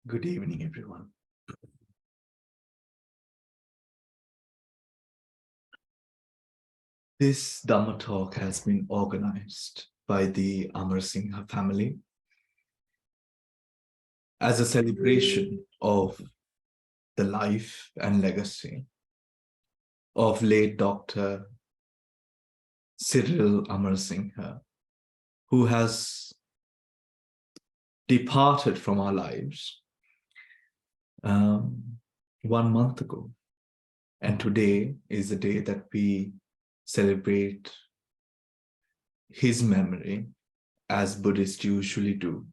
Good evening, everyone. This Dhamma talk has been organized by the Amarasinghe family as a celebration of the life and legacy of late Dr. Cyrill Amarasinghe, who has departed from our lives 1 month ago. And today is the day that we celebrate his memory as Buddhists usually do,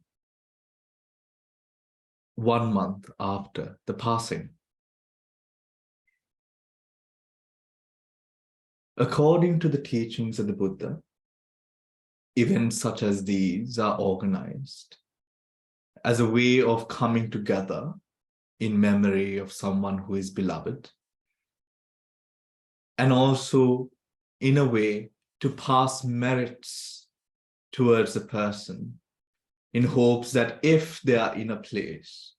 1 month after the passing. According to the teachings of the Buddha, events such as these are organized as a way of coming together in memory of someone who is beloved, and also in a way to pass merits towards a person in hopes that if they are in a place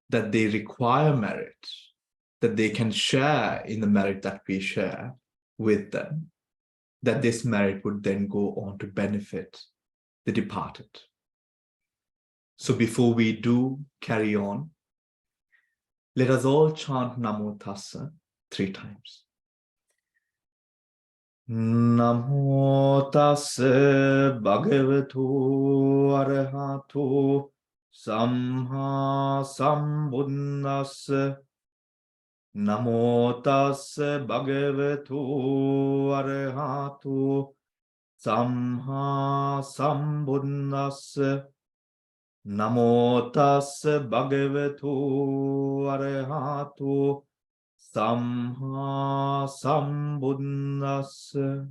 that they require merit, that they can share in the merit that we share with them, that this merit would then go on to benefit the departed. So before we do carry on, let us all chant Namo Tassa 3 times. Namo Tassa Bhagavato Arahato Samma Sambuddhassa. Namo Tassa Bhagavato Arahato Samma Sambuddhassa. Namo Tassa Bhagavato Arahato Samma Sambuddhassa.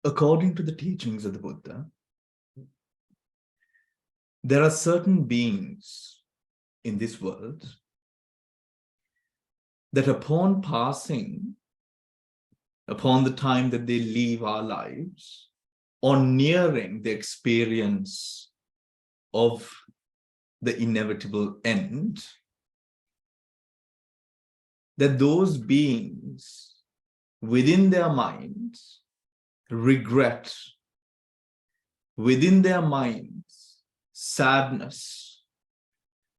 According to the teachings of the Buddha, there are certain beings in this world that upon passing, upon the time that they leave our lives, or nearing the experience of the inevitable end, that those beings within their minds regret, within their minds sadness,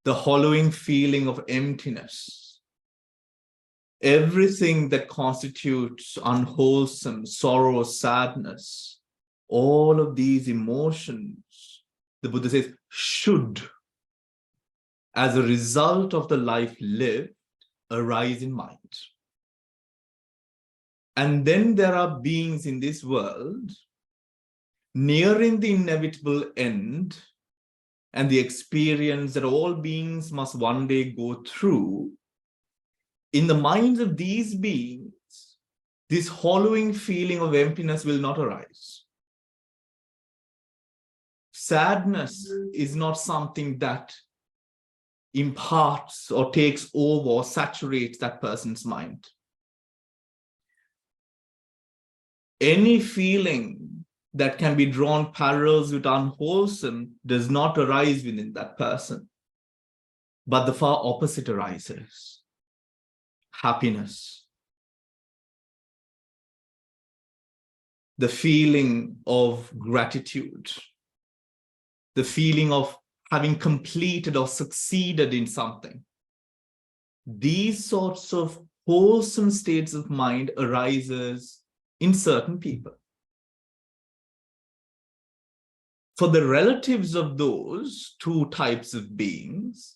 the hollowing feeling of emptiness, everything that constitutes unwholesome sorrow, sadness, all of these emotions, the Buddha says, should, as a result of the life lived, arise in mind. And then there are beings in this world nearing the inevitable end and the experience that all beings must one day go through. In the minds of these beings, this hollowing feeling of emptiness will not arise. Sadness is not something that imparts or takes over or saturates that person's mind. Any feeling that can be drawn parallels with unwholesome does not arise within that person, but the far opposite arises: happiness, the feeling of gratitude, the feeling of having completed or succeeded in something. These sorts of wholesome states of mind arises in certain people. For the relatives of those 2 types of beings,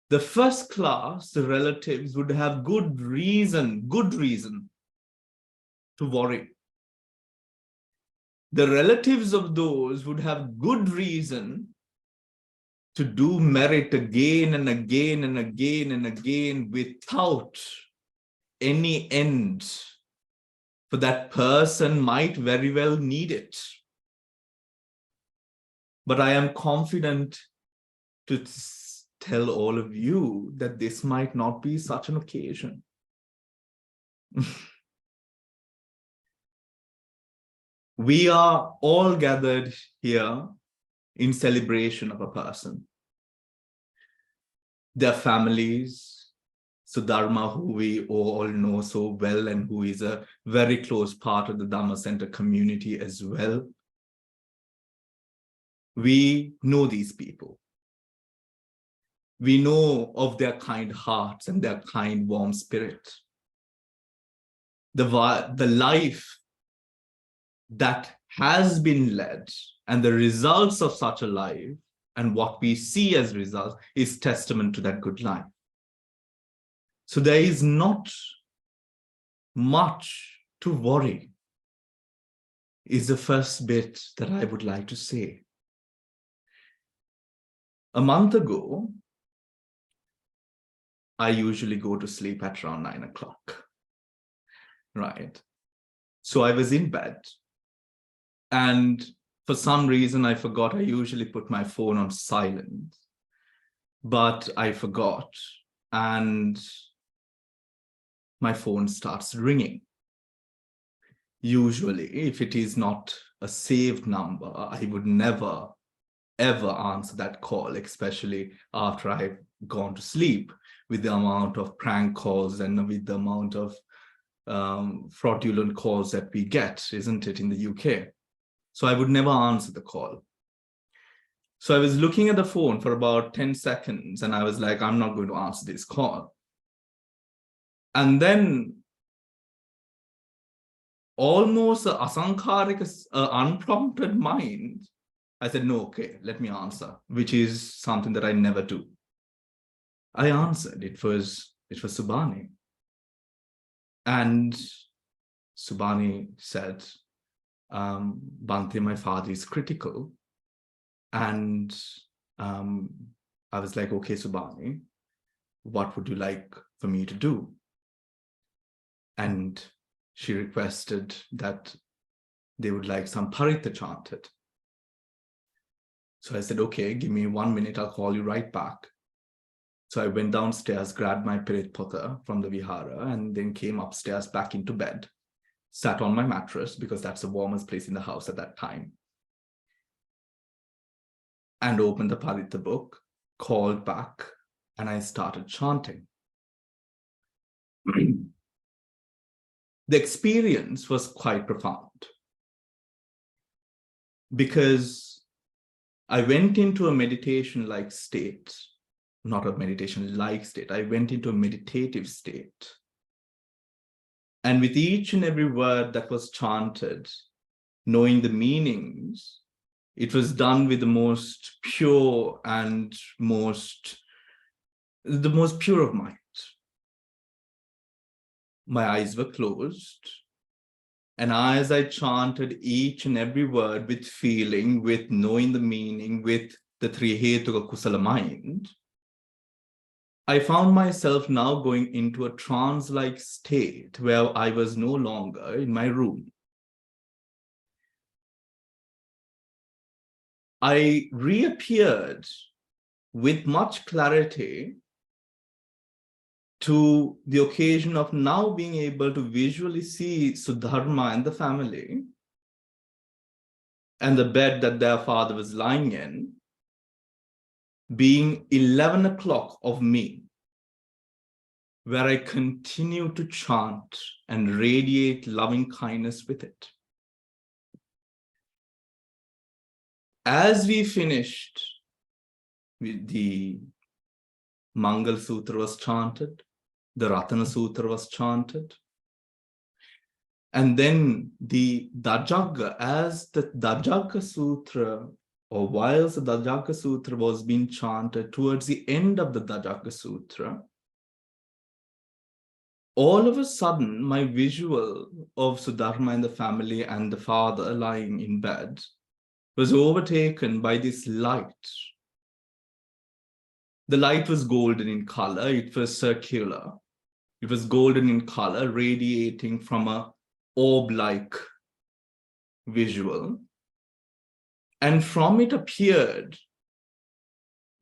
the first class, the relatives, would have good reason to worry. The relatives of those would have good reason to do merit again and again and again and again without any end, for that person might very well need it. But I am confident to tell all of you that this might not be such an occasion. We are all gathered here in celebration of a person. Their families, Sudharma, who we all know so well and who is a very close part of the Dhamma Center community as well. We know these people. We know of their kind hearts and their kind, warm spirit. The life that has been led and the results of such a life and what we see as results is testament to that good life. So there is not much to worry, is the first bit that I would like to say. A month ago, I usually go to sleep at around 9 o'clock, right? So I was in bed, and for some reason I forgot. I usually put my phone on silent, but I forgot, and my phone starts ringing. Usually, if it is not a saved number, I would never, ever answer that call, especially after I've gone to sleep, with the amount of prank calls and with the amount of fraudulent calls that we get, isn't it, in the UK? So I would never answer the call. So I was looking at the phone for about 10 seconds and I was like, I'm not going to answer this call. And then almost an unprompted mind, I said, no, okay, let me answer, which is something that I never do. I answered. It was Subhani. And Subhani said, Bhante, my father is critical. And I was like, okay, Subhani, what would you like for me to do? And she requested that they would like some Parita chanted. So I said, okay, give me 1 minute, I'll call you right back. So I went downstairs, grabbed my Pirit Pota from the Vihara, and then came upstairs back into bed, sat on my mattress, because that's the warmest place in the house at that time, and opened the Parita book, called back, and I started chanting. The experience was quite profound, because I went into a meditation-like state, not a meditation-like state, I went into a meditative state. And with each and every word that was chanted, knowing the meanings, it was done with the most pure and the most pure of mind. My eyes were closed. And as I chanted each and every word with feeling, with knowing the meaning, with the three hetuka kusala mind, I found myself now going into a trance-like state where I was no longer in my room. I reappeared with much clarity to the occasion of now being able to visually see Sudharma and the family and the bed that their father was lying in, being 11 o'clock of me, where I continue to chant and radiate loving kindness with it. As we finished, the Mangal Sutra was chanted, the Ratana Sutra was chanted, and then the Dajagga, as the Dajagga Sutra, or whilst the Dajagga Sutra was being chanted, towards the end of the Dajagga Sutra, all of a sudden, my visual of Sudharma and the family and the father lying in bed was overtaken by this light. The light was golden in color. It was circular. It was golden in color, radiating from a orb-like visual. And from it appeared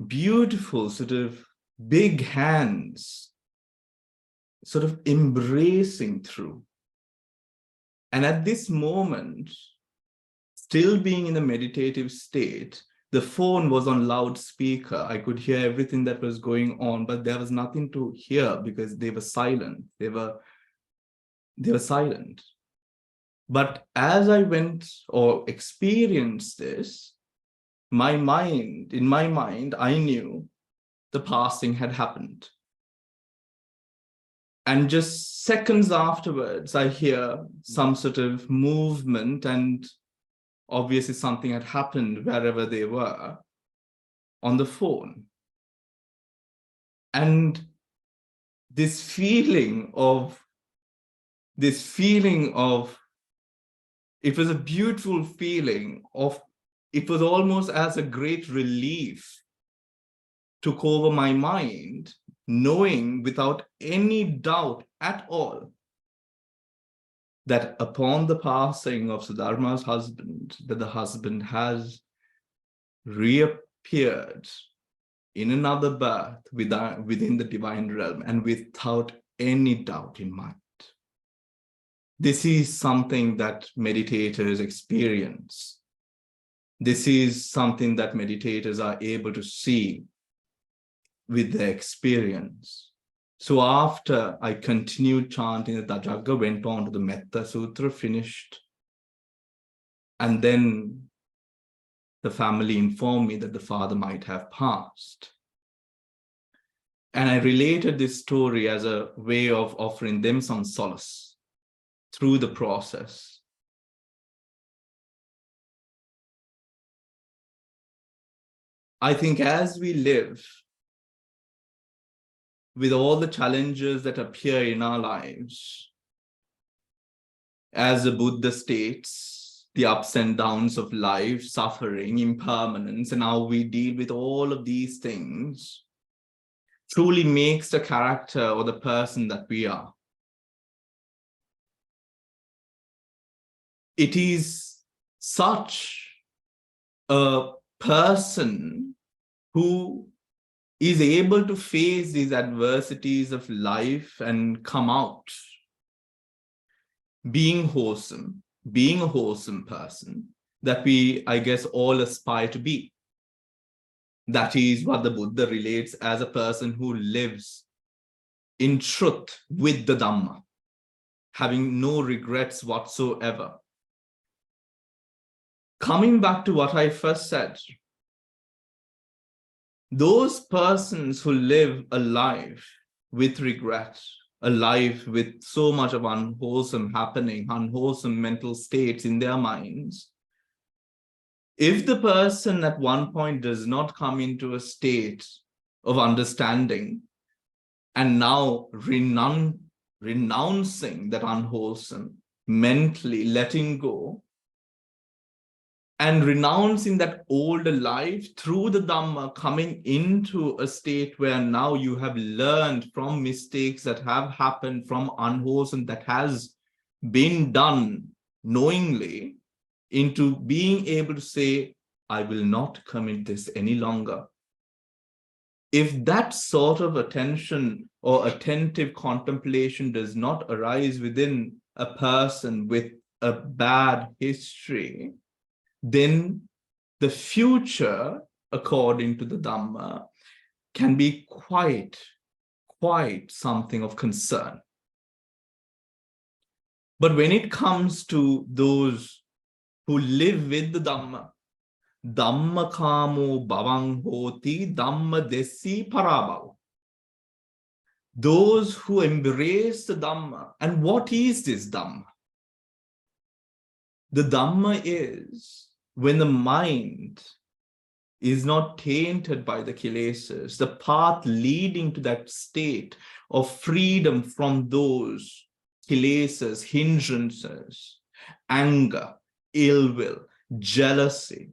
beautiful sort of big hands sort of embracing through. And at this moment, still being in a meditative state, the phone was on loudspeaker. I could hear everything that was going on, but there was nothing to hear because they were silent. They were silent. But as I went or experienced this, in my mind, I knew the passing had happened. And just seconds afterwards, I hear some sort of movement, and obviously something had happened wherever they were on the phone. And this feeling of, it was a beautiful feeling of, it was almost as a great relief took over my mind, knowing without any doubt at all that upon the passing of Sudharma's husband, that the husband has reappeared in another birth within the divine realm, and without any doubt in mind. This is something that meditators experience. This is something that meditators are able to see with their experience. So after I continued chanting, the Dajagga went on to the Metta Sutra, finished. And then the family informed me that the father might have passed. And I related this story as a way of offering them some solace through the process. I think as we live with all the challenges that appear in our lives, as the Buddha states, the ups and downs of life, suffering, impermanence, and how we deal with all of these things truly makes the character or the person that we are. It is such a person who is able to face these adversities of life and come out being wholesome, being a wholesome person that we, I guess, all aspire to be. That is what the Buddha relates as a person who lives in truth with the Dhamma, having no regrets whatsoever. Coming back to what I first said, those persons who live a life with regret, a life with so much of unwholesome happening, unwholesome mental states in their minds, if the person at one point does not come into a state of understanding and now renouncing that unwholesome, mentally letting go, and renouncing that old life through the Dhamma, coming into a state where now you have learned from mistakes that have happened, from unwholesome that has been done knowingly, into being able to say, I will not commit this any longer. If that sort of attention or attentive contemplation does not arise within a person with a bad history, then the future, according to the Dhamma, can be quite something of concern. But when it comes to those who live with the Dhamma, Dhamma kamo bhavang hoti Dhamma desi parabhav. Those who embrace the Dhamma. And what is this Dhamma? The Dhamma is when the mind is not tainted by the kilesas, the path leading to that state of freedom from those kilesas, hindrances, anger, ill will, jealousy,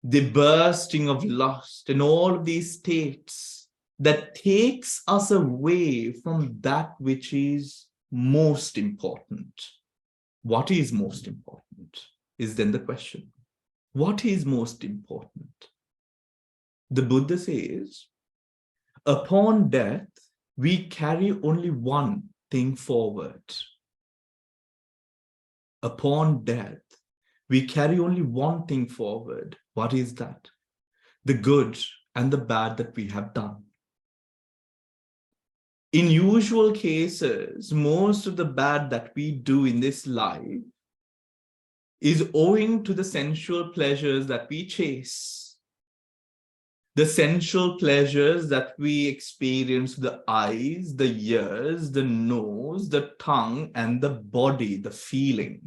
the bursting of lust, and all of these states that takes us away from that which is most important. What is most important is then the question. What is most important? The Buddha says, upon death, we carry only one thing forward. Upon death, we carry only one thing forward. What is that? The good and the bad that we have done. In usual cases, most of the bad that we do in this life is owing to the sensual pleasures that we chase. The sensual pleasures that we experience, the eyes, the ears, the nose, the tongue, and the body, the feeling.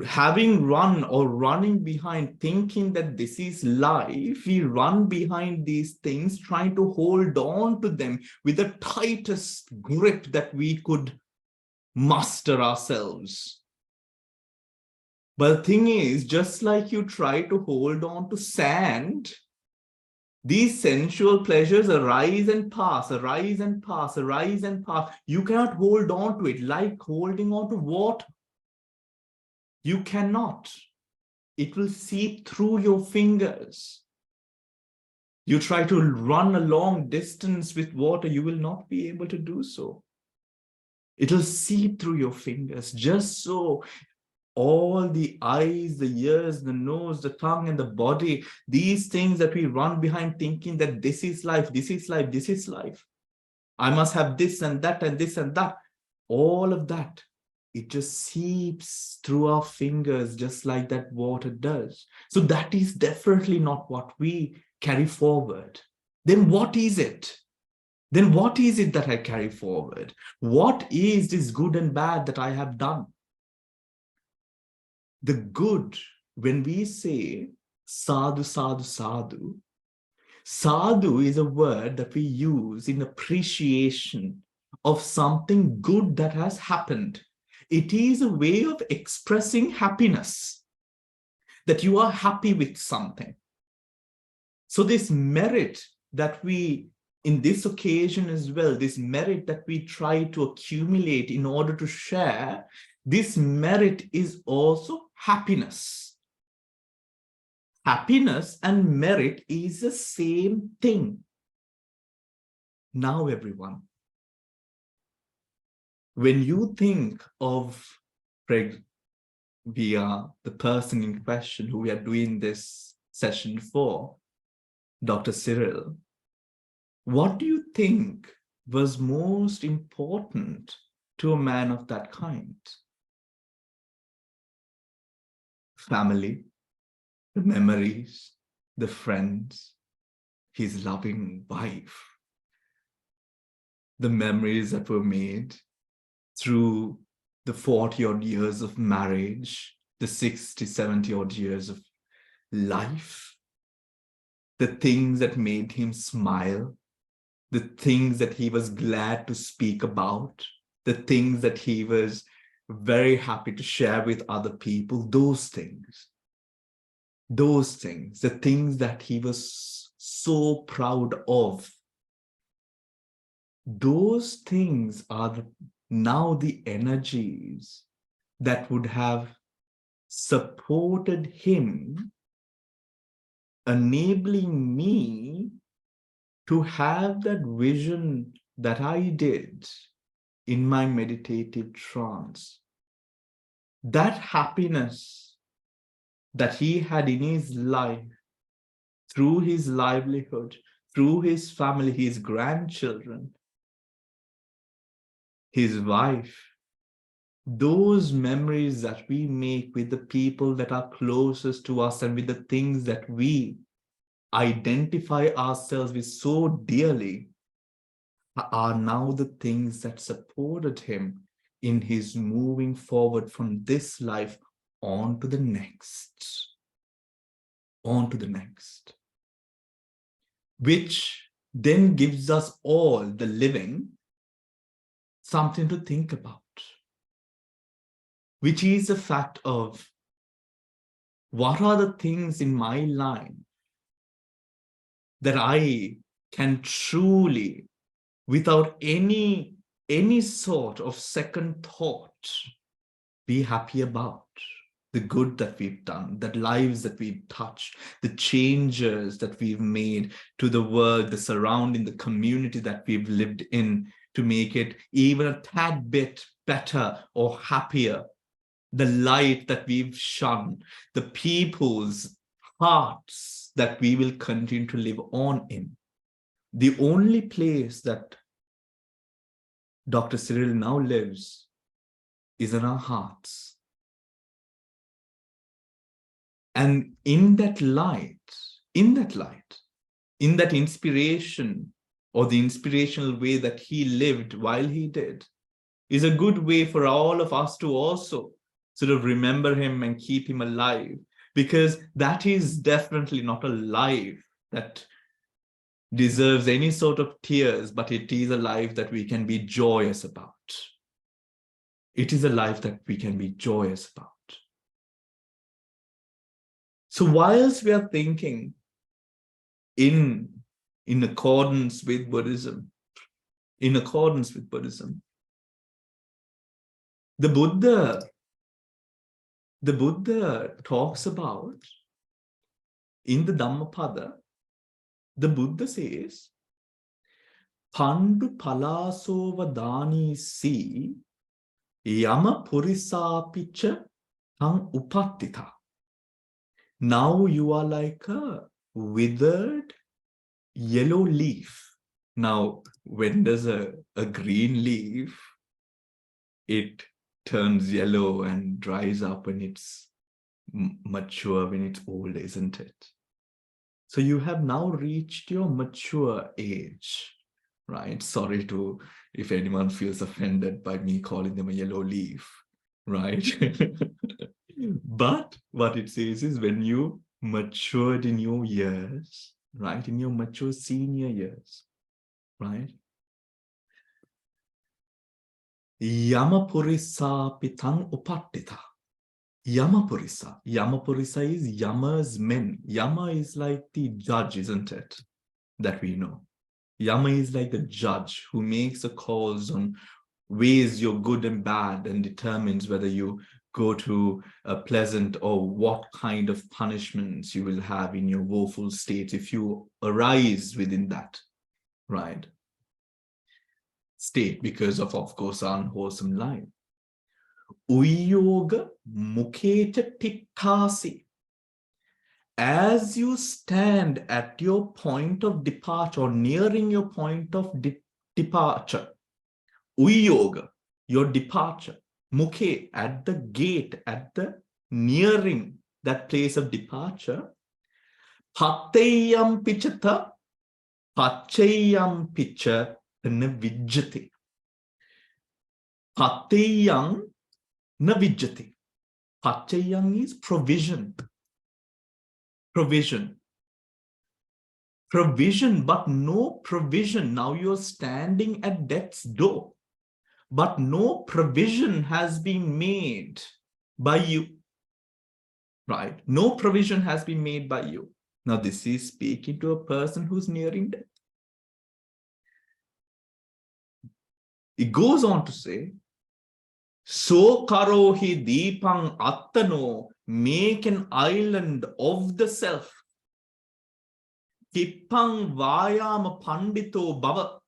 Having run or running behind, thinking that this is life, we run behind these things, trying to hold on to them with the tightest grip that we could muster ourselves. But the thing is, just like you try to hold on to sand, these sensual pleasures arise and pass, arise and pass, arise and pass. You cannot hold on to it like holding on to water. You cannot. It will seep through your fingers. You try to run a long distance with water, you will not be able to do so. It will seep through your fingers. Just so, all the eyes, the ears, the nose, the tongue, and the body, these things that we run behind thinking that this is life, this is life, this is life. I must have this and that and this and that. All of that, it just seeps through our fingers just like that water does. So that is definitely not what we carry forward. Then what is it? Then what is it that I carry forward? What is this good and bad that I have done? The good, when we say sadhu, sadhu, sadhu, sadhu is a word that we use in appreciation of something good that has happened. It is a way of expressing happiness, that you are happy with something. So this merit that we, in this occasion as well, this merit that we try to accumulate in order to share, this merit is also happiness. Happiness and merit is the same thing. Now, everyone, when you think of we are the person in question who we are doing this session for, Dr. Cyrill, what do you think was most important to a man of that kind? Family, the memories, the friends, his loving wife, the memories that were made through the 40-odd years of marriage, the 60, 70-odd years of life, the things that made him smile, the things that he was glad to speak about, the things that he was very happy to share with other people, those things, the things that he was so proud of, those things are now the energies that would have supported him, enabling me to have that vision that I did in my meditative trance. That happiness that he had in his life, through his livelihood, through his family, his grandchildren, his wife, those memories that we make with the people that are closest to us and with the things that we identify ourselves with so dearly are now the things that supported him in his moving forward from this life on to the next, which then gives us all, the living, something to think about, which is the fact of what are the things in my life that I can truly, without any sort of second thought, be happy about. the good that we've done, the lives that we've touched, the changes that we've made to the world, the surrounding, the community that we've lived in, to make it even a tad bit better or happier, the light that we've shone, the people's hearts that we will continue to live on in. The only place that Dr. Cyrill now lives is in our hearts. And in that light, in that inspiration, or the inspirational way that he lived while he did, is a good way for all of us to also sort of remember him and keep him alive, because that is definitely not a life that deserves any sort of tears, but it is a life that we can be joyous about. It is a life that we can be joyous about. So whilst we are thinking in accordance with Buddhism, the Buddha talks about, in the Dhammapada, the Buddha says, Pandu palasova dani si yama purisapicha tang upattita. Now you are like a withered yellow leaf. Now, when does a green leaf, it turns yellow and dries up when it's mature, when it's old, isn't it? So you have now reached your mature age, right? Sorry if anyone feels offended by me calling them a yellow leaf, right? But what it says is, when you matured in your years, right? In your mature senior years, right? Yamapurisa pitang upattita. Yamapurisa. Yamapurisa is Yama's men. Yama is like the judge, isn't it? That we know. Yama is like the judge who makes the calls on weighs your good and bad and determines whether you go to a pleasant or what kind of punishments you will have in your woeful state if you arise within that, right, state because of course, unwholesome life. Uyoga muketa tittasi. As you stand at your point of departure or nearing your point of departure, Uyoga, your departure, Mukhe, at the gate, at the nearing that place of departure, Patteyam pichata, Pacheyam picha na vijjati. Patteyam na vijjati. Pacheyam is provision. Provision. Provision, but no provision. Now you're standing at death's door, but no provision has been made by you, right? No provision has been made by you. Now this is speaking to a person who's nearing death. It goes on to say, So karohi deepang attano, make an island of the self. Kippang vayama pandito bhava.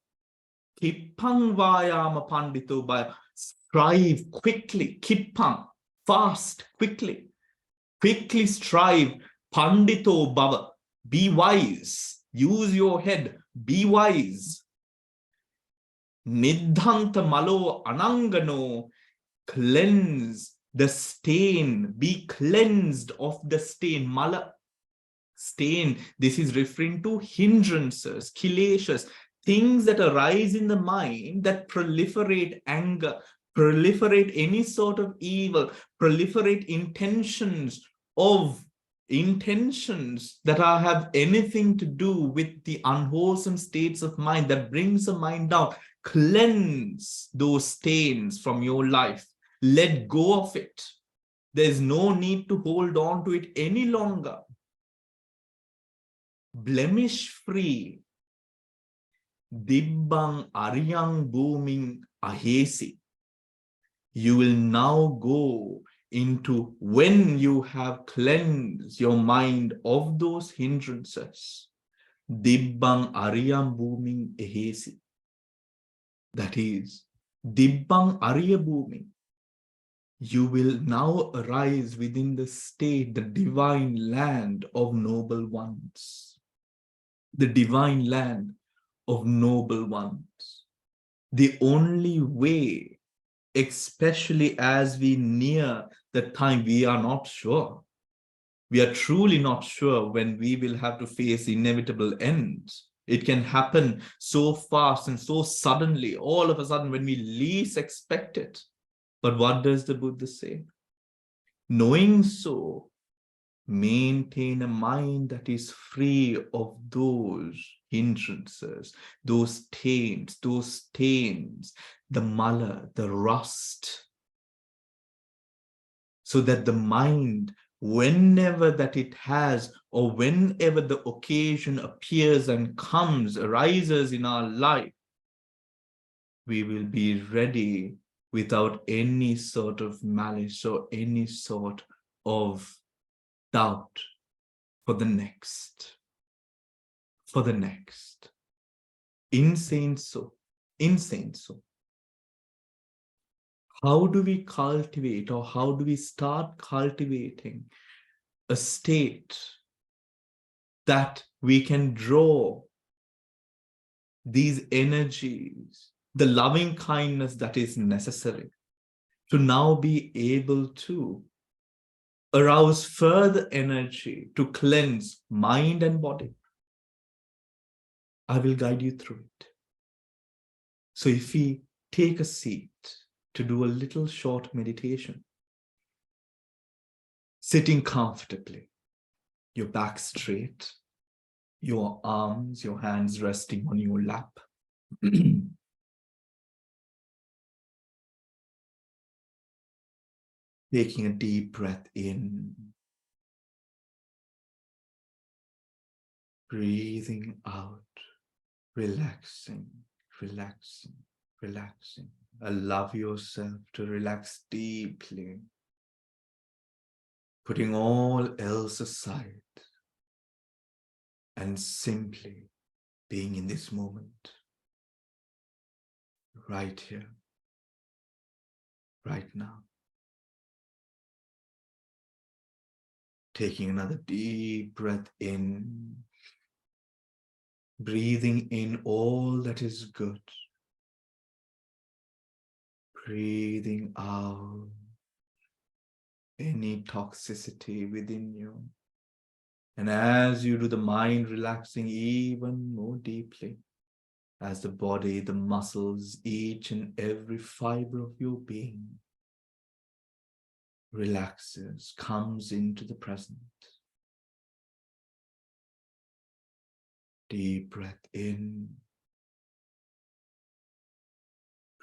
Kippang vayama pandito bhava. Strive quickly. Kippang, fast, quickly. Quickly strive. Pandito bhava. Be wise. Use your head. Be wise. Niddhanta malo anangano. Cleanse the stain. Be cleansed of the stain. Mala. Stain. This is referring to hindrances, kileshas, things that arise in the mind that proliferate anger, proliferate any sort of evil, proliferate intentions that have anything to do with the unwholesome states of mind that brings the mind down. Cleanse those stains from your life. Let go of it. There's no need to hold on to it any longer. Blemish-free. Dibbang Aryang Booming Ahesi. You will now go into when you have cleansed your mind of those hindrances, Dibbang Ariyam Bhuming Ehesi. That is, Dibbang Ariya Bhumi. You will now arise within the state, the divine land of noble ones. The divine land of noble ones. The only way, especially as we near the time, we are not sure. We are truly not sure when we will have to face inevitable ends. It can happen so fast and so suddenly, all of a sudden, when we least expect it. But what does the Buddha say? Knowing so, maintain a mind that is free of those hindrances, those taints, those stains, the mala, the rust, so that the mind, whenever that it has, or whenever the occasion appears and comes, arises in our life, we will be ready without any sort of malice or any sort of doubt for the next. For the next. Insane so. Insane so. How do we cultivate, or how do we start cultivating a state that we can draw these energies, the loving kindness that is necessary to now be able to arouse further energy to cleanse mind and body? I will guide you through it. So if we take a seat to do a little short meditation, sitting comfortably, your back straight, your arms, your hands resting on your lap. Taking a deep breath in, breathing out, relaxing, relaxing, relaxing. Allow yourself to relax deeply, putting all else aside and simply being in this moment, right here, right now. Taking another deep breath in, breathing in all that is good, breathing out any toxicity within you. And as you do, the mind relaxing even more deeply, as the body, the muscles, each and every fiber of your being relaxes, comes into the present. Deep breath in,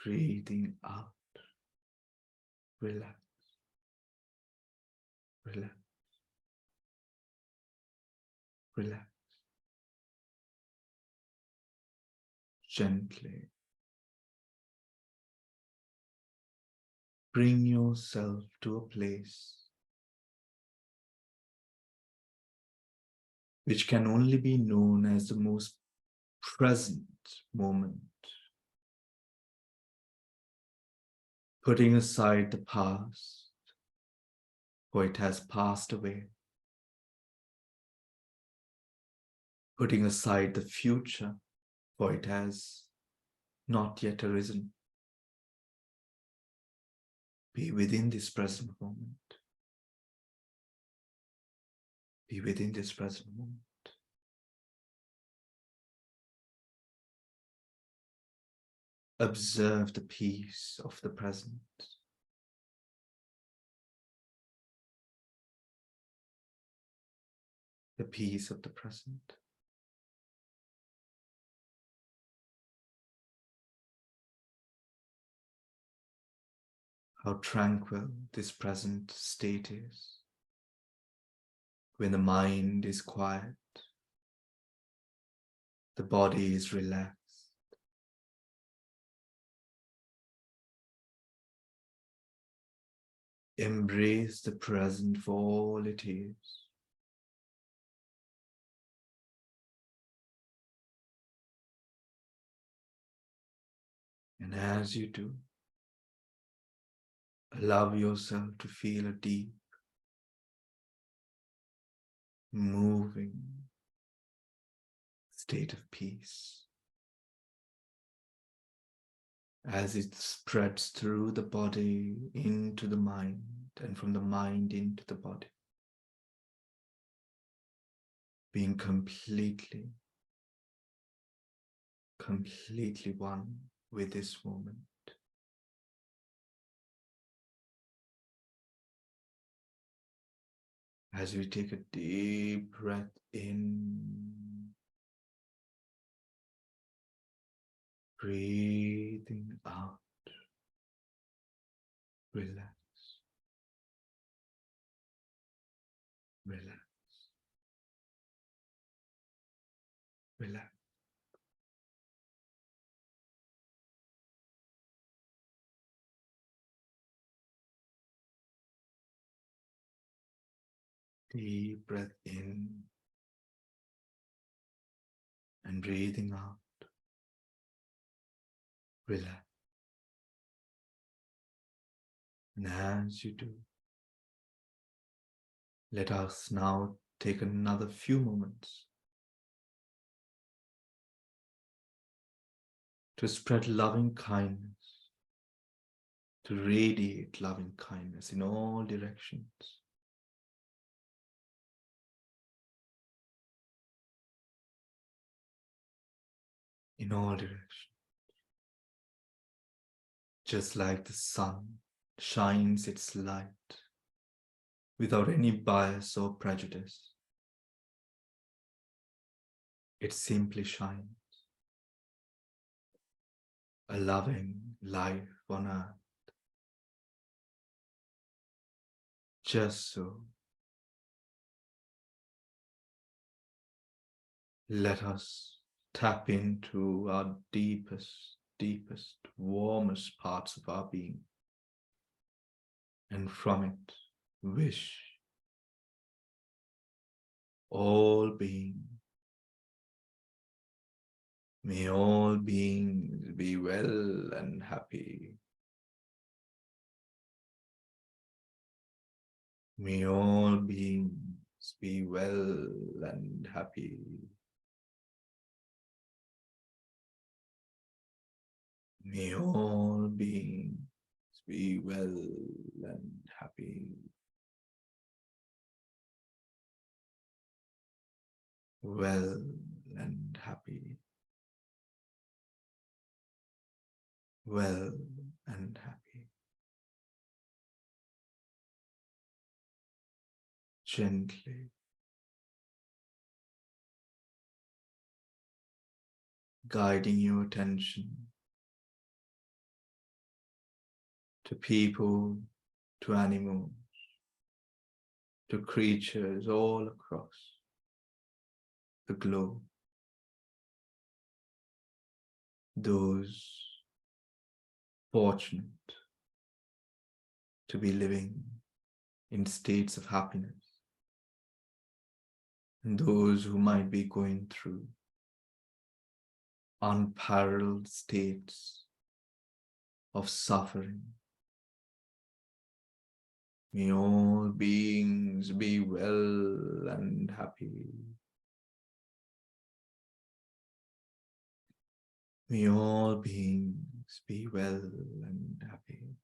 breathing out. Relax, relax, relax. Gently bring yourself to a place which can only be known as the most present moment. Putting aside the past, for it has passed away. Putting aside the future, for it has not yet arisen. Be within this present moment. Be within this present moment. Observe the peace of the present. The peace of the present. How tranquil this present state is. When the mind is quiet, the body is relaxed. Embrace the present for all it is. And as you do, allow yourself to feel a deep, moving state of peace as it spreads through the body into the mind and from the mind into the body, being completely one with this moment. As we take a deep breath in, breathing out, relax, relax, relax. Deep breath in and breathing out, relax. And as you do, let us now take another few moments to spread loving kindness, to radiate loving kindness in all directions. In all directions. Just like the sun shines its light without any bias or prejudice. It simply shines, a loving life on earth. Just so, let us tap into our deepest, warmest parts of our being, and from it wish all being, may all beings be well and happy. May all beings be well and happy. May all beings be well and happy. Well and happy. Well and happy. Gently guiding your attention to people, to animals, to creatures all across the globe. Those fortunate to be living in states of happiness, and those who might be going through unparalleled states of suffering. May all beings be well and happy. May all beings be well and happy.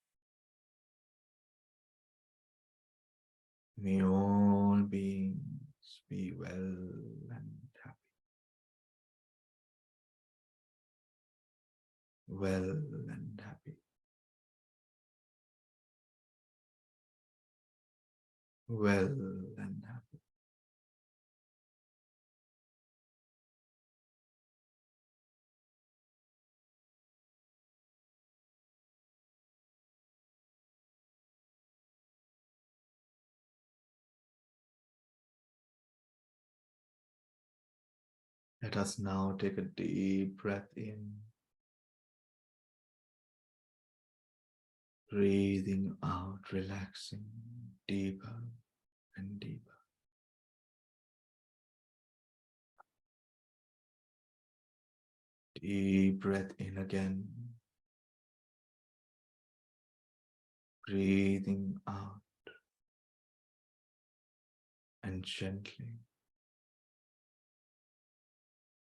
May all beings be well and happy. Well and happy. Well and happy. Let us now take a deep breath in Breathing out, relaxing deeper and deeper. Deep breath in again. Breathing out and gently,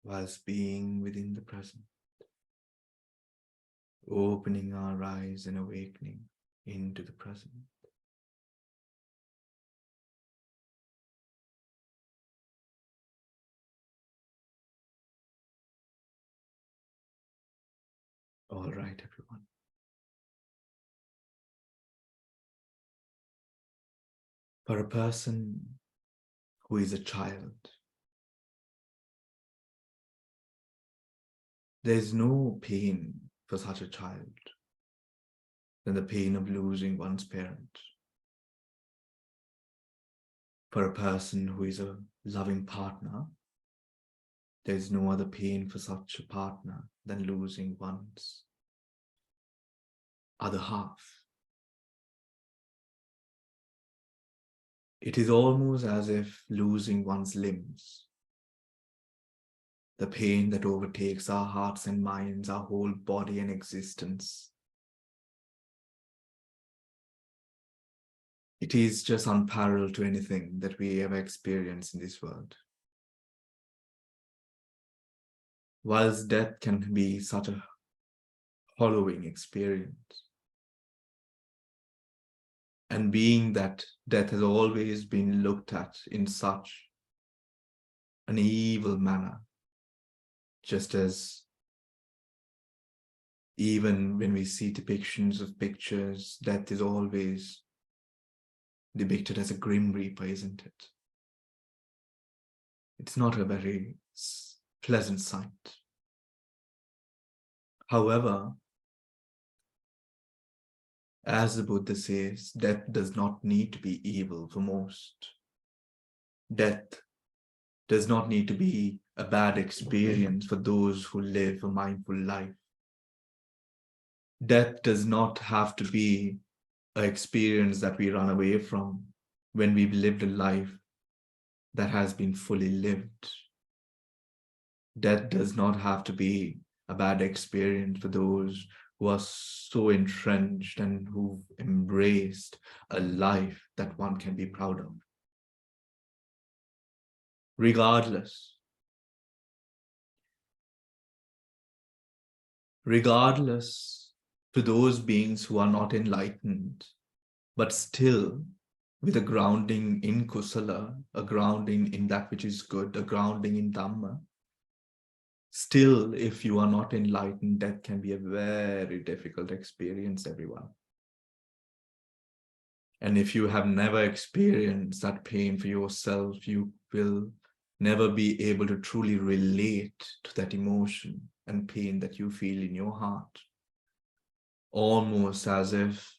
whilst being within the present, opening our eyes and awakening into the present. All right, everyone. For a person who is a child, there is no pain for such a child than the pain of losing one's parent. For a person who is a loving partner, there is no other pain for such a partner than losing one's other half. It is almost as if losing one's limbs, the pain that overtakes our hearts and minds, our whole body and existence. It is just unparalleled to anything that we ever experience in this world. Whilst death can be such a hollowing experience, and being that death has always been looked at in such an evil manner, just as even when we see depictions of pictures, death is always depicted as a grim reaper, isn't it? It's not a very pleasant sight. However, as the Buddha says, death does not need to be evil for most. Death does not need to be a bad experience for those who live a mindful life. Death does not have to be an experience that we run away from when we've lived a life that has been fully lived. Death does not have to be a bad experience for those who are so entrenched and who've embraced a life that one can be proud of. Regardless to those beings who are not enlightened, but still with a grounding in kusala, a grounding in that which is good, a grounding in Dhamma, still, if you are not enlightened, death can be a very difficult experience, everyone. And if you have never experienced that pain for yourself, you will never be able to truly relate to that emotion and pain that you feel in your heart. Almost as if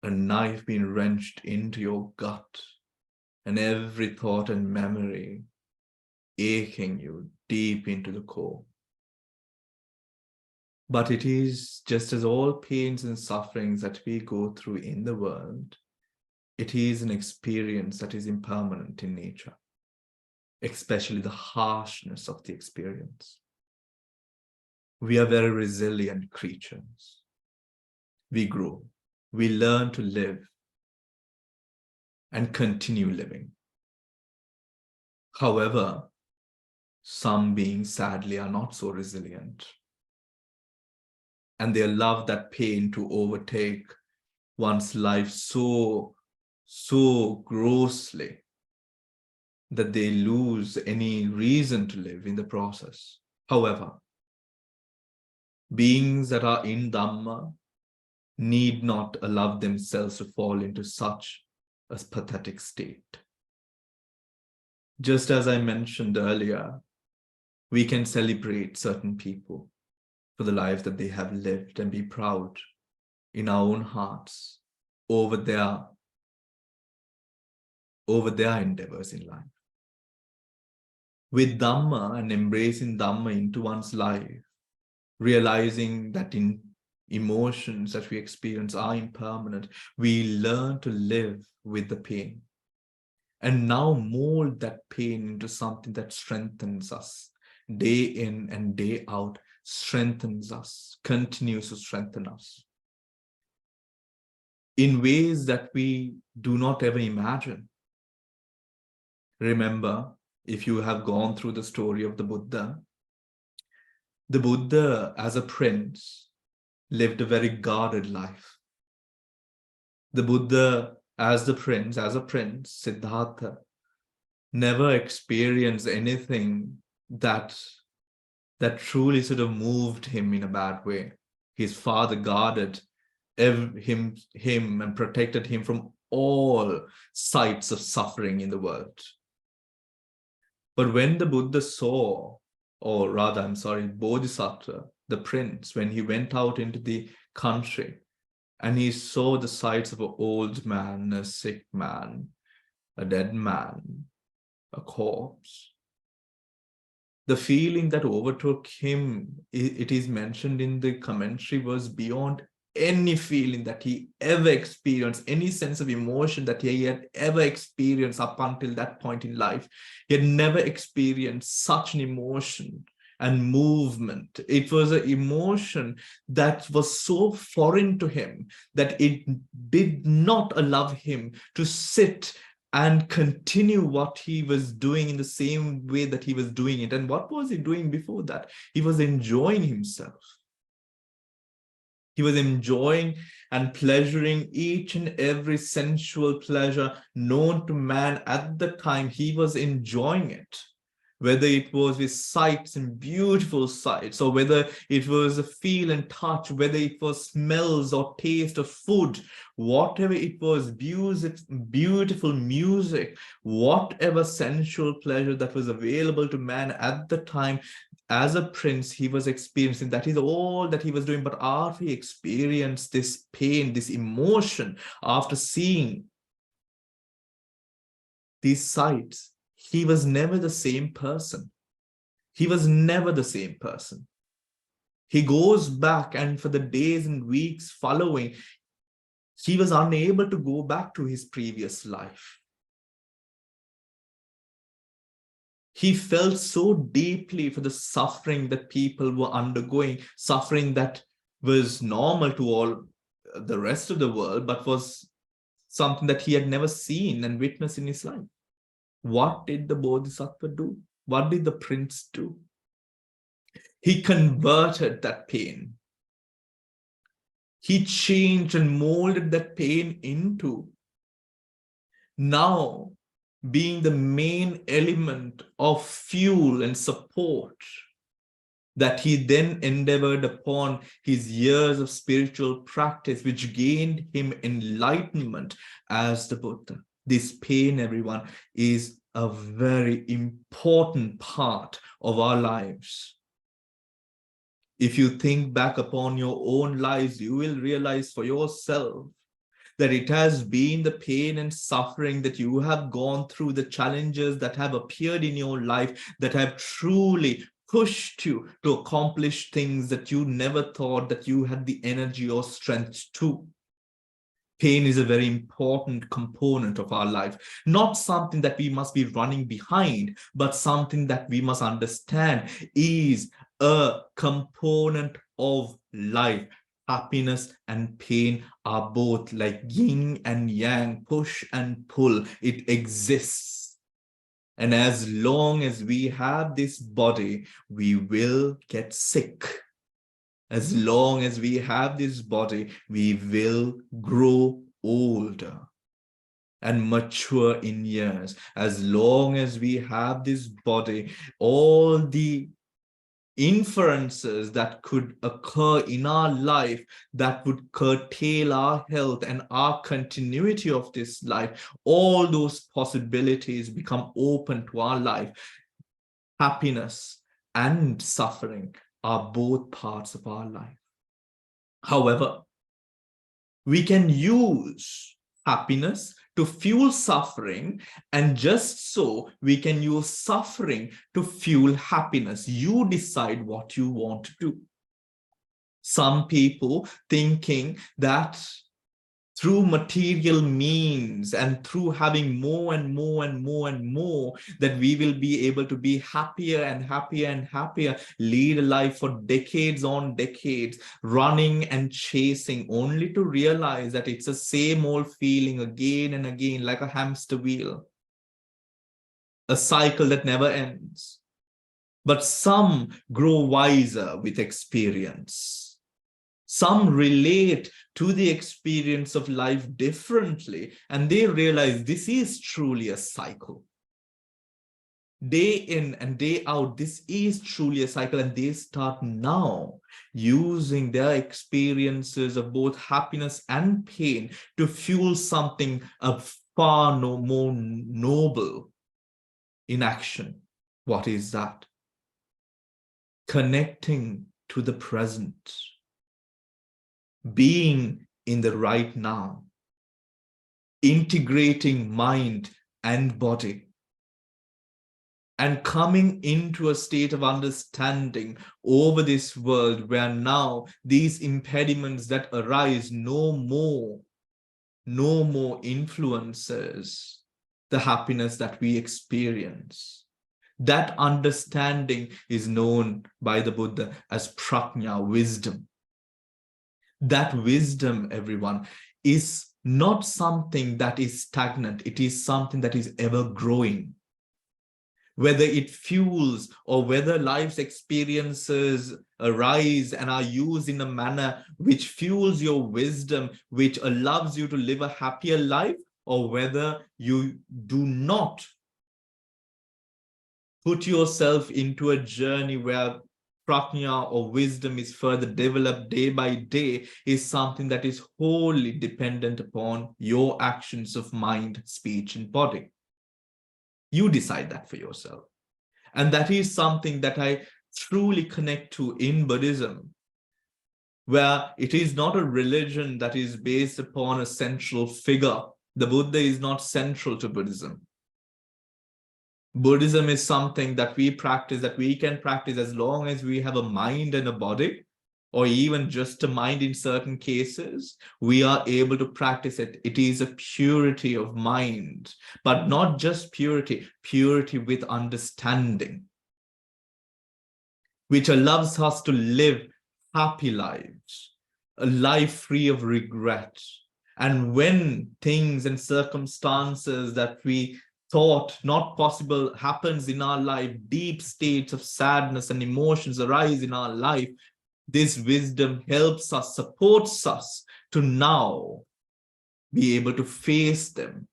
a knife being wrenched into your gut and every thought and memory aching you deep into the core. But it is just as all pains and sufferings that we go through in the world, it is an experience that is impermanent in nature, especially the harshness of the experience. We are very resilient creatures. We grow, we learn to live and continue living. However, some beings sadly are not so resilient, and they allow that pain to overtake one's life so grossly that they lose any reason to live in the process. However, beings that are in Dhamma need not allow themselves to fall into such a pathetic state. Just as I mentioned earlier, we can celebrate certain people for the life that they have lived and be proud in our own hearts over their endeavors in life. With Dhamma and embracing Dhamma into one's life, realizing that in emotions that we experience are impermanent. We learn to live with the pain and now mold that pain into something that strengthens us day in and day out, strengthens us, continues to strengthen us in ways that we do not ever imagine. Remember, if you have gone through the story of the Buddha as a prince lived a very guarded life. The Buddha as a prince, Siddhartha, never experienced anything that truly sort of moved him in a bad way. His father guarded him and protected him from all sights of suffering in the world. But when the Buddha saw, or rather, I'm sorry, Bodhisattva, the prince, when he went out into the country and he saw the sights of an old man, a sick man, a dead man, a corpse, the feeling that overtook him, it is mentioned in the commentary, was beyond any feeling that he ever experienced, any sense of emotion that he had ever experienced up until that point in life. He had never experienced such an emotion and movement. It was an emotion that was so foreign to him that it did not allow him to sit and continue what he was doing in the same way that he was doing it. And what was he doing before that? He was enjoying himself. He was enjoying and pleasuring each and every sensual pleasure known to man at the time. He was enjoying it, whether it was with sights and beautiful sights, or whether it was a feel and touch, whether it was smells or taste of food, whatever it was, beautiful music, whatever sensual pleasure that was available to man at the time. As a prince, he was experiencing, that is all that he was doing. But after he experienced this pain, this emotion, after seeing these sights, he was never the same person. He was never the same person. He goes back, and for the days and weeks following, he was unable to go back to his previous life. He felt so deeply for the suffering that people were undergoing, suffering that was normal to all the rest of the world, but was something that he had never seen and witnessed in his life. What did the Bodhisattva do? What did the prince do? He converted that pain. He changed and molded that pain into now being the main element of fuel and support that he then endeavored upon his years of spiritual practice, which gained him enlightenment as the Buddha. This pain, everyone, is a very important part of our lives. If you think back upon your own lives, you will realize for yourself that it has been the pain and suffering that you have gone through, the challenges that have appeared in your life that have truly pushed you to accomplish things that you never thought that you had the energy or strength to. Pain is a very important component of our life, not something that we must be running behind, but something that we must understand is a component of life. Happiness and pain are both like yin and yang, push and pull. It exists. And as long as we have this body, we will get sick. As long as we have this body, we will grow older and mature in years. As long as we have this body, all the inferences that could occur in our life that would curtail our health and our continuity of this life, all those possibilities become open to our life. Happiness and suffering are both parts of our life. However, we can use happiness to fuel suffering, and just so we can use suffering to fuel happiness. You decide what you want to do. Some people thinking that through material means and through having more and more and more and more, that we will be able to be happier and happier and happier, lead a life for decades on decades, running and chasing, only to realize that it's the same old feeling again and again, like a hamster wheel, a cycle that never ends. But some grow wiser with experience. Some relate to the experience of life differently, and they realize this is truly a cycle. Day in and day out, this is truly a cycle, and they start now using their experiences of both happiness and pain to fuel something of far more noble in action. What is that? Connecting to the present. Being in the right now, integrating mind and body, and coming into a state of understanding over this world where now these impediments that arise no more influences the happiness that we experience. That understanding is known by the Buddha as prajna, wisdom. That wisdom, everyone, is not something that is stagnant. It is something that is ever growing. Whether it fuels or whether life's experiences arise and are used in a manner which fuels your wisdom, which allows you to live a happier life, or whether you do not put yourself into a journey where prajna or wisdom is further developed day by day, is something that is wholly dependent upon your actions of mind, speech, and body. You decide that for yourself. And that is something that I truly connect to in Buddhism, where it is not a religion that is based upon a central figure. The Buddha is not central to Buddhism. Buddhism is something that we practice, that we can practice as long as we have a mind and a body, or even just a mind in certain cases, we are able to practice it. It is a purity of mind, but not just purity, purity with understanding, which allows us to live happy lives, a life free of regret. And when things and circumstances that we thought not possible happens in our life, deep states of sadness and emotions arise in our life, this wisdom helps us, supports us to now be able to face them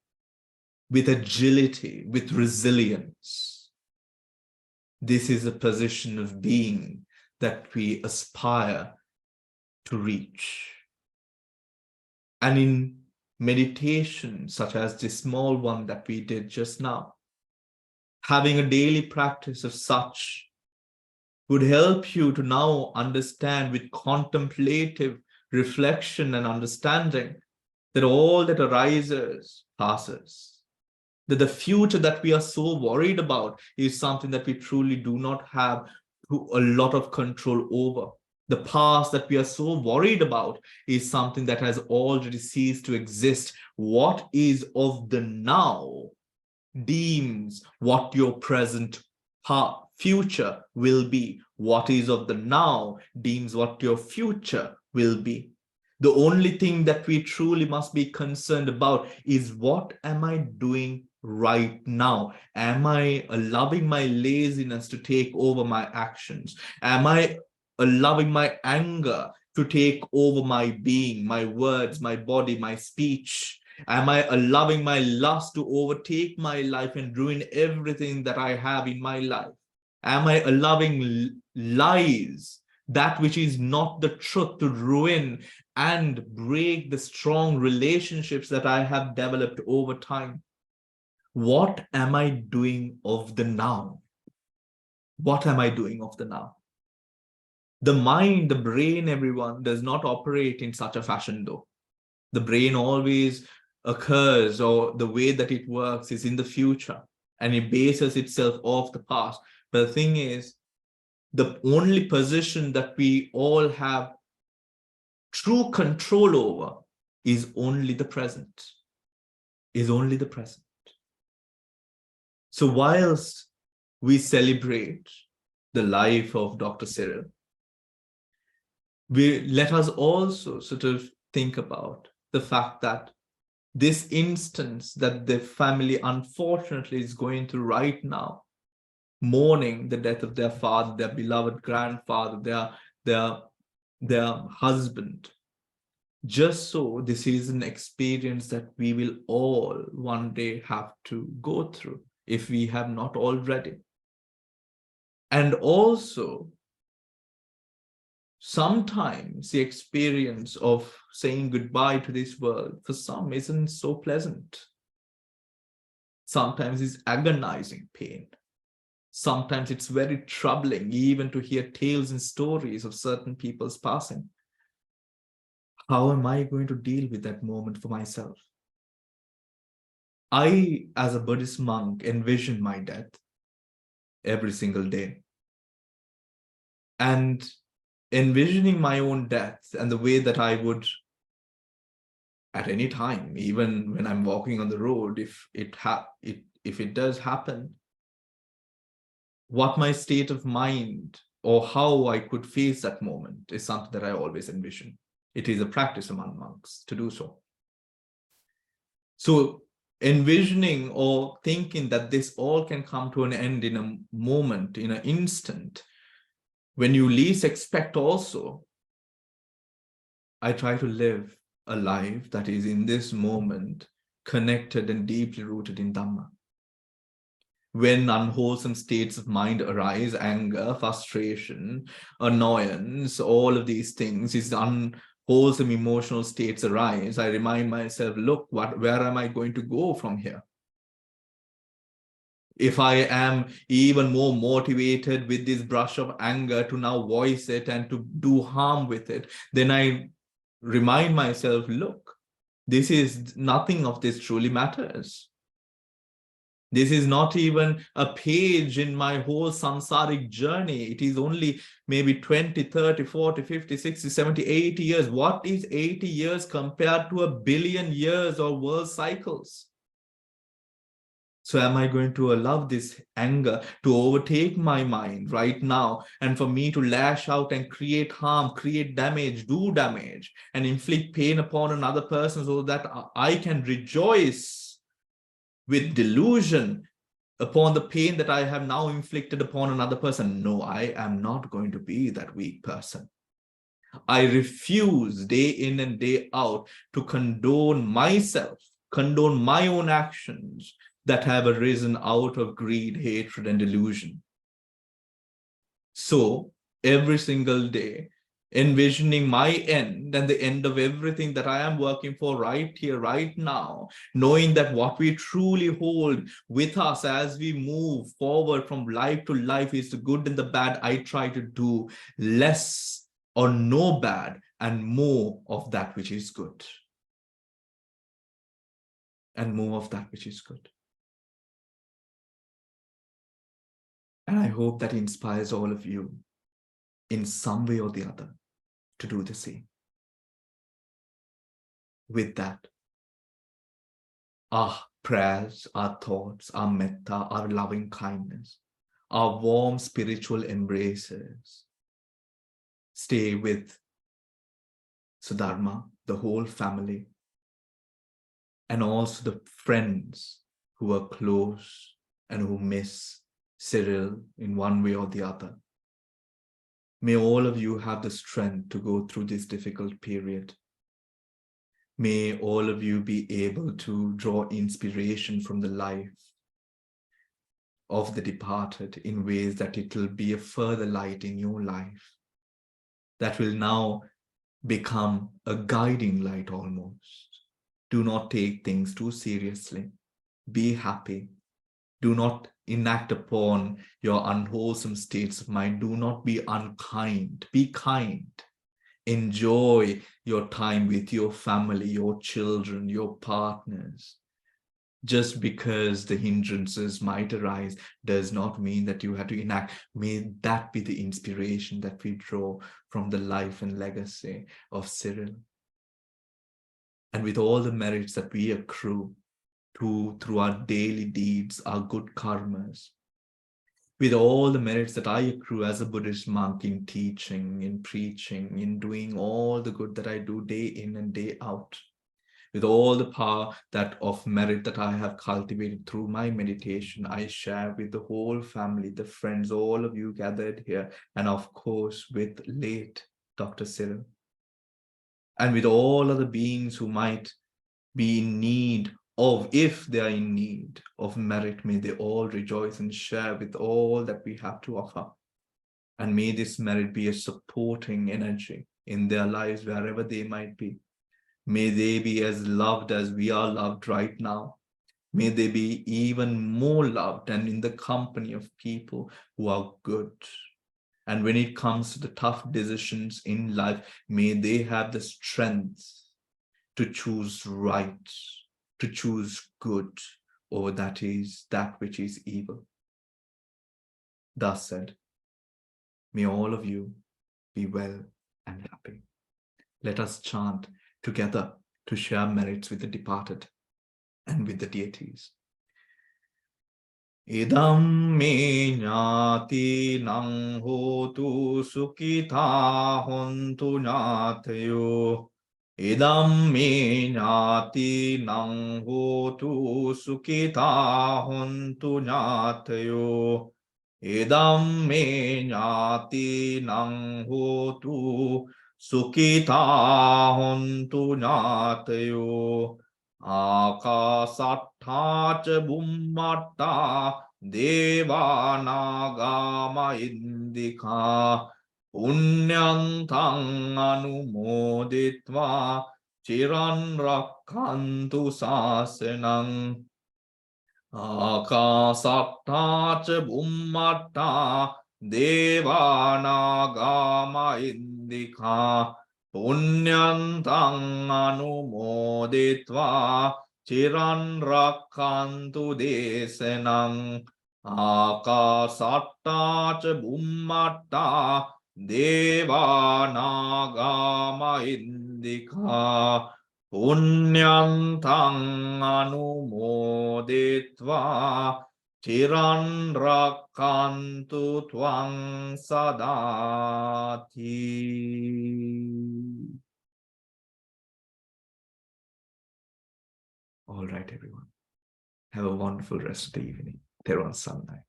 with agility, with resilience. This is a position of being that we aspire to reach. And in meditation, such as the small one that we did just now, having a daily practice of such would help you to now understand with contemplative reflection and understanding that all that arises passes. That the future that we are so worried about is something that we truly do not have a lot of control over. The past that we are so worried about is something that has already ceased to exist. What is of the now deems what your present future will be. What is of the now deems what your future will be. The only thing that we truly must be concerned about is, what am I doing right now? Am I allowing my laziness to take over my actions? Am I allowing my anger to take over my being, my words, my body, my speech? Am I allowing my lust to overtake my life and ruin everything that I have in my life? Am I allowing lies, that which is not the truth, to ruin and break the strong relationships that I have developed over time? What am I doing of the now? What am I doing of the now? The mind, the brain, everyone, does not operate in such a fashion though. The brain always occurs, or the way that it works is in the future, and it bases itself off the past. But the thing is, the only position that we all have true control over is only the present, is only the present. So whilst we celebrate the life of Dr. Cyrill, let us also sort of think about the fact that this instance that the family unfortunately is going through right now, mourning the death of their father, their beloved grandfather, their husband, just so this is an experience that we will all one day have to go through if we have not already. And also, sometimes the experience of saying goodbye to this world for some isn't so pleasant. Sometimes it's agonizing pain. Sometimes it's very troubling even to hear tales and stories of certain people's passing. How am I going to deal with that moment for myself? I, as a Buddhist monk, envision my death every single day. And envisioning my own death and the way that I would, at any time, even when I'm walking on the road, if it does happen, what my state of mind or how I could face that moment is something that I always envision. It is a practice among monks to do so. So envisioning or thinking that this all can come to an end in a moment, in an instant, when you least expect also, I try to live a life that is in this moment connected and deeply rooted in Dhamma. When unwholesome states of mind arise, anger, frustration, annoyance, all of these things, these unwholesome emotional states arise, I remind myself, look, where am I going to go from here? If I am even more motivated with this brush of anger to now voice it and to do harm with it, then I remind myself, look, this is nothing of this truly matters. This is not even a page in my whole samsaric journey. It is only maybe 20, 30, 40, 50, 60, 70, 80 years. What is 80 years compared to 1,000,000,000 years or world cycles? So am I going to allow this anger to overtake my mind right now and for me to lash out and create harm, create damage, do damage, and inflict pain upon another person so that I can rejoice with delusion upon the pain that I have now inflicted upon another person? No, I am not going to be that weak person. I refuse day in and day out to condone myself, condone my own actions that have arisen out of greed, hatred, and delusion. So every single day, envisioning my end and the end of everything that I am working for right here, right now, knowing that what we truly hold with us as we move forward from life to life is the good and the bad, I try to do less or no bad and more of that which is good. And more of that which is good. And I hope that inspires all of you in some way or the other to do the same. With that, our prayers, our thoughts, our metta, our loving kindness, our warm spiritual embraces stay with Sudharma, the whole family, and also the friends who are close and who miss Cyrill in one way or the other. May all of you have the strength to go through this difficult period. May all of you be able to draw inspiration from the life of the departed in ways that it will be a further light in your life that will now become a guiding light almost. Do not take things too seriously. Be happy. Do not enact upon your unwholesome states of mind. Do not be unkind. Be kind. Enjoy your time with your family, your children, your partners. Just because the hindrances might arise does not mean that you have to enact. May that be the inspiration that we draw from the life and legacy of Cyrill. And with all the merits that we accrue through our daily deeds, our good karmas, with all the merits that I accrue as a Buddhist monk in teaching, in preaching, in doing all the good that I do day in and day out, with all the power that of merit that I have cultivated through my meditation, I share with the whole family, the friends, all of you gathered here, and of course with late Dr. Cyrill, and with all other beings who might be in need of, if they are in need of merit, may they all rejoice and share with all that we have to offer. And may this merit be a supporting energy in their lives wherever they might be. May they be as loved as we are loved right now. May they be even more loved and in the company of people who are good. And when it comes to the tough decisions in life, may they have the strength to choose right, to choose good, or that which is evil. Thus said, may all of you be well and happy. Let us chant together to share merits with the departed and with the deities. Idam me jnati nang hotu sukita hontu jnatayo. Idam me jnati nang hotu sukita hontu jnatayo. Idam me jnati nang hotu sukita hontu jnatayo. Akasattha ca bummatta devanagama indika punyantang anumoditva chiran rakkantu sasanang. Akasattha ca bummatta devanagama indika punyantang anumoditva chiran rakkantu desanang. Akasattha ca bummatta devanagama indika punyantang anumoditva chiran rakkantu tvang sadati. All right, everyone. Have a wonderful rest of the evening. Theron Sunday.